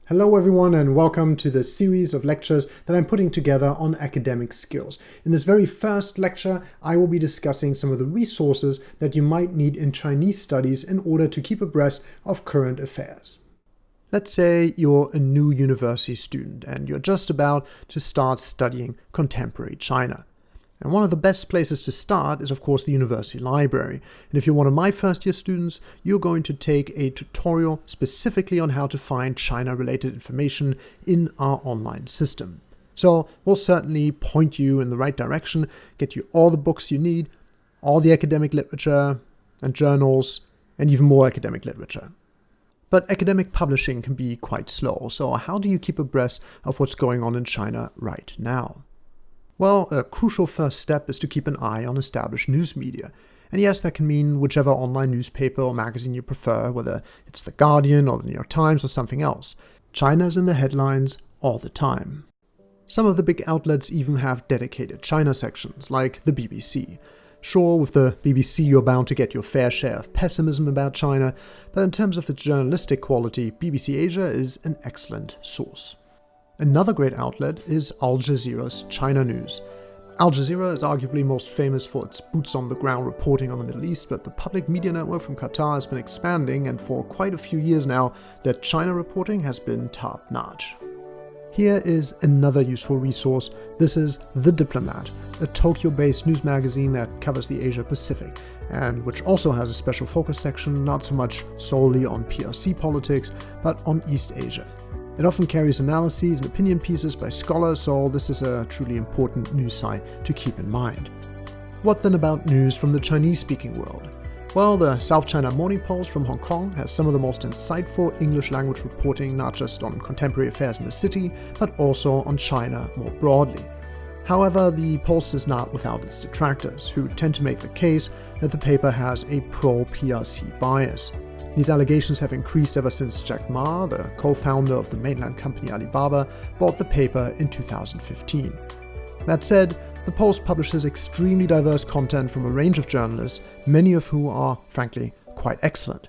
Hello everyone and welcome to the series of lectures that I'm putting together on academic skills. In this very first lecture, I will be discussing some of the resources that you might need in Chinese studies in order to keep abreast of current affairs. Let's say you're a new university student and you're just about to start studying contemporary China. And one of the best places to start is, of course, the university library. And if you're one of my first-year students, you're going to take a tutorial specifically on how to find China-related information in our online system. So we'll certainly point you in the right direction, get you all the books you need, all the academic literature and journals, and even more academic literature. But academic publishing can be quite slow, so how do you keep abreast of what's going on in China right now? Well, a crucial first step is to keep an eye on established news media. And yes, that can mean whichever online newspaper or magazine you prefer, whether it's The Guardian or The New York Times or something else. China's in the headlines all the time. Some of the big outlets even have dedicated China sections, like the BBC. Sure, with the BBC you're bound to get your fair share of pessimism about China, but in terms of its journalistic quality, BBC Asia is an excellent source. Another great outlet is Al Jazeera's China News. Al Jazeera is arguably most famous for its boots-on-the-ground reporting on the Middle East, but the public media network from Qatar has been expanding, and for quite a few years now, their China reporting has been top-notch. Here is another useful resource. This is The Diplomat, a Tokyo-based news magazine that covers the Asia-Pacific, and which also has a special focus section not so much solely on PRC politics, but on East Asia. It often carries analyses and opinion pieces by scholars, so this is a truly important news site to keep in mind. What then about news from the Chinese-speaking world? Well, the South China Morning Post from Hong Kong has some of the most insightful English-language reporting not just on contemporary affairs in the city, but also on China more broadly. However, the Post is not without its detractors, who tend to make the case that the paper has a pro-PRC bias. These allegations have increased ever since Jack Ma, the co-founder of the mainland company Alibaba, bought the paper in 2015. That said, the Post publishes extremely diverse content from a range of journalists, many of whom are, frankly, quite excellent.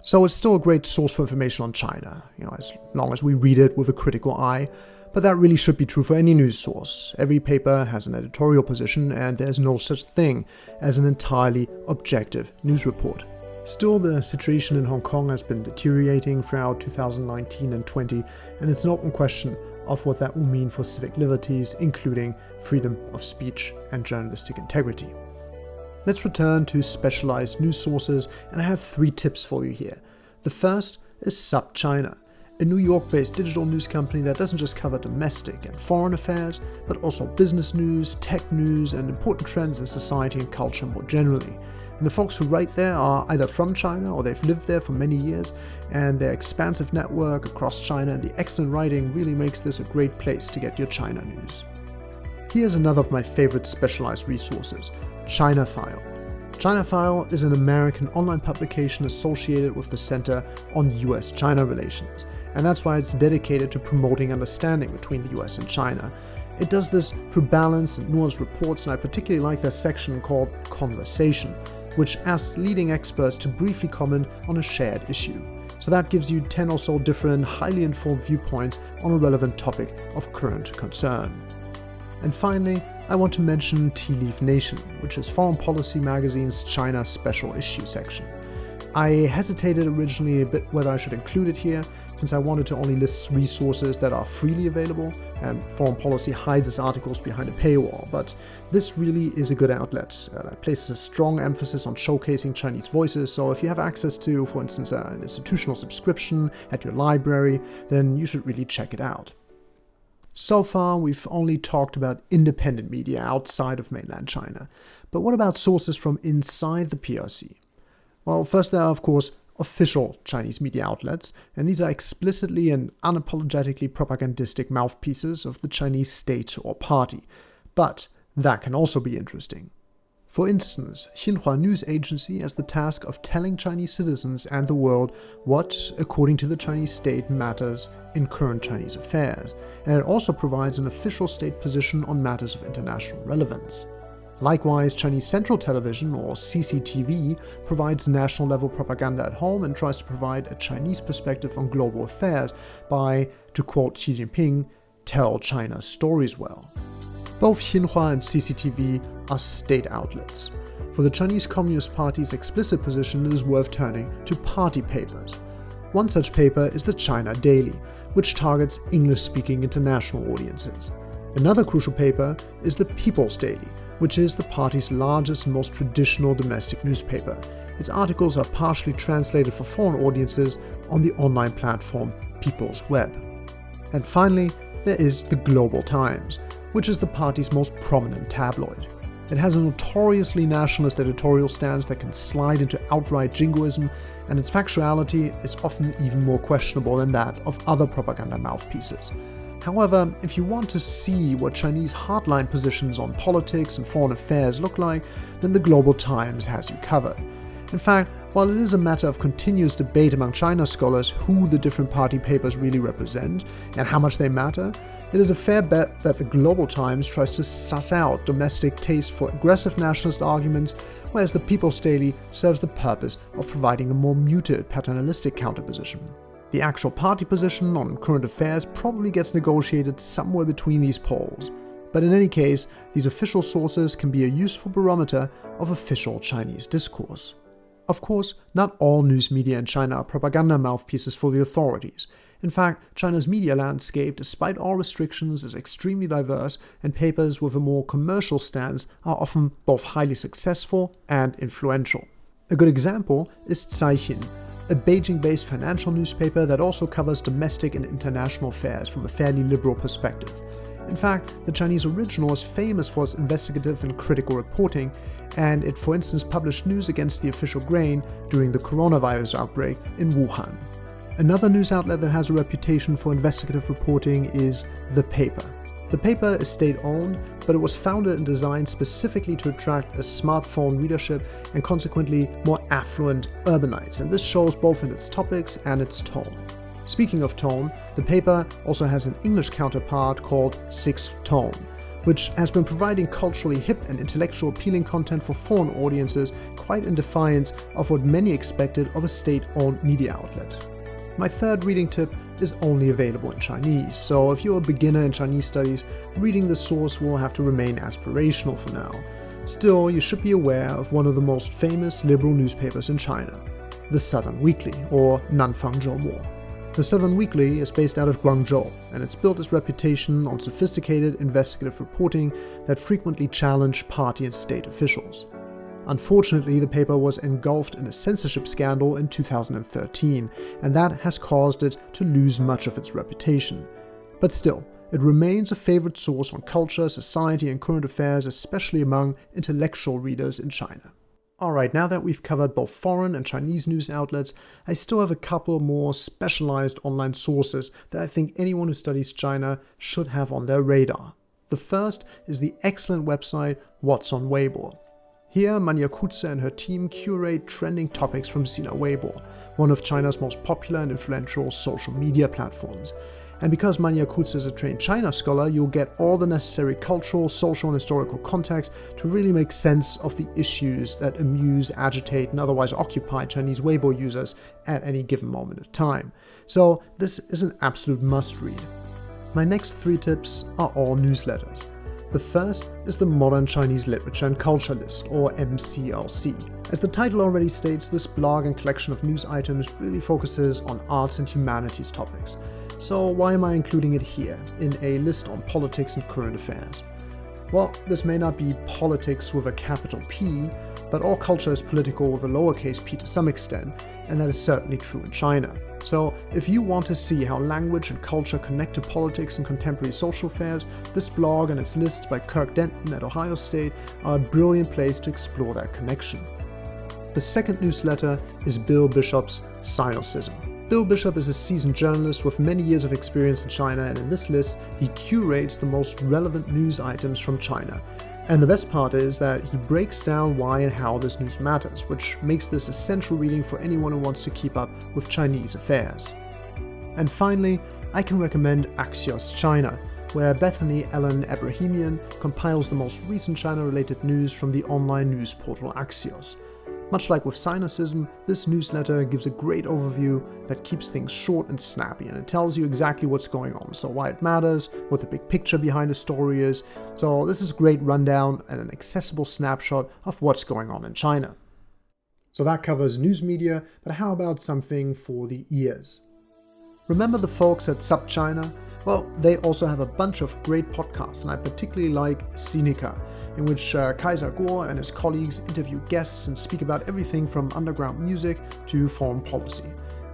So it's still a great source for information on China, as long as we read it with a critical eye. But that really should be true for any news source. Every paper has an editorial position, and there's no such thing as an entirely objective news report. Still, the situation in Hong Kong has been deteriorating throughout 2019 and 20, and it's an open question of what that will mean for civic liberties, including freedom of speech and journalistic integrity. Let's return to specialized news sources, and I have 3 tips for you here. The first is SupChina, a New York-based digital news company that doesn't just cover domestic and foreign affairs, but also business news, tech news, and important trends in society and culture more generally. And the folks who write there are either from China or they've lived there for many years, and their expansive network across China and the excellent writing really makes this a great place to get your China news. Here's another of my favorite specialized resources, ChinaFile. ChinaFile is an American online publication associated with the Center on US-China Relations, and that's why it's dedicated to promoting understanding between the US and China. It does this through balanced and nuanced reports, and I particularly like their section called Conversation, which asks leading experts to briefly comment on a shared issue. So that gives you 10 or so different, highly informed viewpoints on a relevant topic of current concern. And finally, I want to mention Tea Leaf Nation, which is Foreign Policy Magazine's China Special Issue section. I hesitated originally a bit whether I should include it here, since I wanted to only list resources that are freely available, and Foreign Policy hides its articles behind a paywall, but this really is a good outlet that places a strong emphasis on showcasing Chinese voices, so if you have access to, for instance, an institutional subscription at your library, then you should really check it out. So far, we've only talked about independent media outside of mainland China, but what about sources from inside the PRC? Well, first there are, of course, official Chinese media outlets, and these are explicitly and unapologetically propagandistic mouthpieces of the Chinese state or party. But that can also be interesting. For instance, Xinhua News Agency has the task of telling Chinese citizens and the world what, according to the Chinese state, matters in current Chinese affairs, and it also provides an official state position on matters of international relevance. Likewise, Chinese Central Television, or CCTV, provides national-level propaganda at home and tries to provide a Chinese perspective on global affairs by, to quote Xi Jinping, "tell China's stories well." Both Xinhua and CCTV are state outlets. For the Chinese Communist Party's explicit position, it is worth turning to party papers. One such paper is the China Daily, which targets English-speaking international audiences. Another crucial paper is the People's Daily, which is the party's largest and most traditional domestic newspaper. Its articles are partially translated for foreign audiences on the online platform People's Web. And finally, there is the Global Times, which is the party's most prominent tabloid. It has a notoriously nationalist editorial stance that can slide into outright jingoism, and its factuality is often even more questionable than that of other propaganda mouthpieces. However, if you want to see what Chinese hardline positions on politics and foreign affairs look like, then the Global Times has you covered. In fact, while it is a matter of continuous debate among China scholars who the different party papers really represent and how much they matter, it is a fair bet that the Global Times tries to suss out domestic taste for aggressive nationalist arguments, whereas the People's Daily serves the purpose of providing a more muted, paternalistic counterposition. The actual party position on current affairs probably gets negotiated somewhere between these poles. But in any case, these official sources can be a useful barometer of official Chinese discourse. Of course, not all news media in China are propaganda mouthpieces for the authorities. In fact, China's media landscape, despite all restrictions, is extremely diverse, and papers with a more commercial stance are often both highly successful and influential. A good example is Caixin, a Beijing-based financial newspaper that also covers domestic and international affairs from a fairly liberal perspective. In fact, the Chinese original is famous for its investigative and critical reporting, and it, for instance, published news against the official grain during the coronavirus outbreak in Wuhan. Another news outlet that has a reputation for investigative reporting is The Paper. The paper is state-owned, but it was founded and designed specifically to attract a smartphone readership and consequently more affluent urbanites, and this shows both in its topics and its tone. Speaking of tone, the paper also has an English counterpart called Sixth Tone, which has been providing culturally hip and intellectual appealing content for foreign audiences, quite in defiance of what many expected of a state-owned media outlet. My third reading tip is only available in Chinese, so if you're a beginner in Chinese studies, reading this source will have to remain aspirational for now. Still, you should be aware of one of the most famous liberal newspapers in China, the Southern Weekly, or Nanfang Zhoumo. The Southern Weekly is based out of Guangzhou, and it's built its reputation on sophisticated investigative reporting that frequently challenged party and state officials. Unfortunately, the paper was engulfed in a censorship scandal in 2013, and that has caused it to lose much of its reputation. But still, it remains a favorite source on culture, society, and current affairs, especially among intellectual readers in China. Alright, now that we've covered both foreign and Chinese news outlets, I still have a couple more specialized online sources that I think anyone who studies China should have on their radar. The first is the excellent website What's on Weibo. Here, Manya Kutze and her team curate trending topics from Sina Weibo, one of China's most popular and influential social media platforms. And because Manya Kutze is a trained China scholar, you'll get all the necessary cultural, social, and historical context to really make sense of the issues that amuse, agitate, and otherwise occupy Chinese Weibo users at any given moment of time. So this is an absolute must-read. My next 3 tips are all newsletters. The first is the Modern Chinese Literature and Culture List, or MCLC. As the title already states, this blog and collection of news items really focuses on arts and humanities topics. So why am I including it here, in a list on politics and current affairs? Well, this may not be politics with a capital P, but all culture is political with a lowercase p to some extent, and that is certainly true in China. So, if you want to see how language and culture connect to politics and contemporary social affairs, this blog and its list by Kirk Denton at Ohio State are a brilliant place to explore that connection. The second newsletter is Bill Bishop's Sinocism. Bill Bishop is a seasoned journalist with many years of experience in China, and in this list, he curates the most relevant news items from China. And the best part is that he breaks down why and how this news matters, which makes this essential reading for anyone who wants to keep up with Chinese affairs. And finally, I can recommend Axios China, where Bethany Ellen Abrahamian compiles the most recent China-related news from the online news portal Axios. Much like with Sinucism, this newsletter gives a great overview that keeps things short and snappy, and it tells you exactly what's going on, so why it matters, what the big picture behind the story is. So this is a great rundown and an accessible snapshot of what's going on in China. So that covers news media, but how about something for the ears? Remember the folks at SubChina? Well, they also have a bunch of great podcasts, and I particularly like Sinica, in which Kaiser Kuo and his colleagues interview guests and speak about everything from underground music to foreign policy.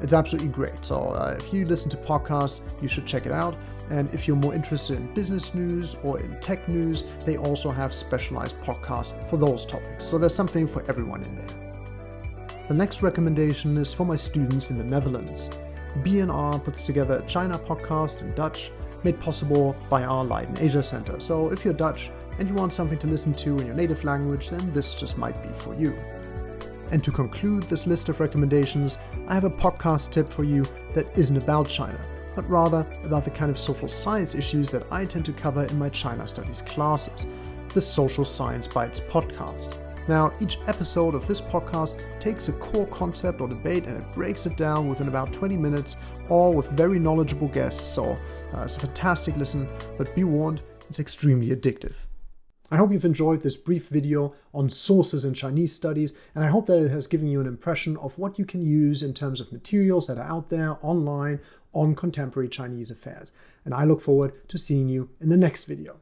It's absolutely great, so if you listen to podcasts, you should check it out. And if you're more interested in business news or in tech news, they also have specialized podcasts for those topics, so there's something for everyone in there. The next recommendation is for my students in the Netherlands. BNR puts together a China podcast in Dutch, made possible by our Leiden Asia Center. So if you're Dutch and you want something to listen to in your native language, then this just might be for you. And to conclude this list of recommendations, I have a podcast tip for you that isn't about China, but rather about the kind of social science issues that I tend to cover in my China Studies classes, the Social Science Bites podcast. Now, each episode of this podcast takes a core concept or debate and it breaks it down within about 20 minutes, all with very knowledgeable guests, so it's a fantastic listen, but be warned, it's extremely addictive. I hope you've enjoyed this brief video on sources in Chinese studies, and I hope that it has given you an impression of what you can use in terms of materials that are out there online on contemporary Chinese affairs. And I look forward to seeing you in the next video.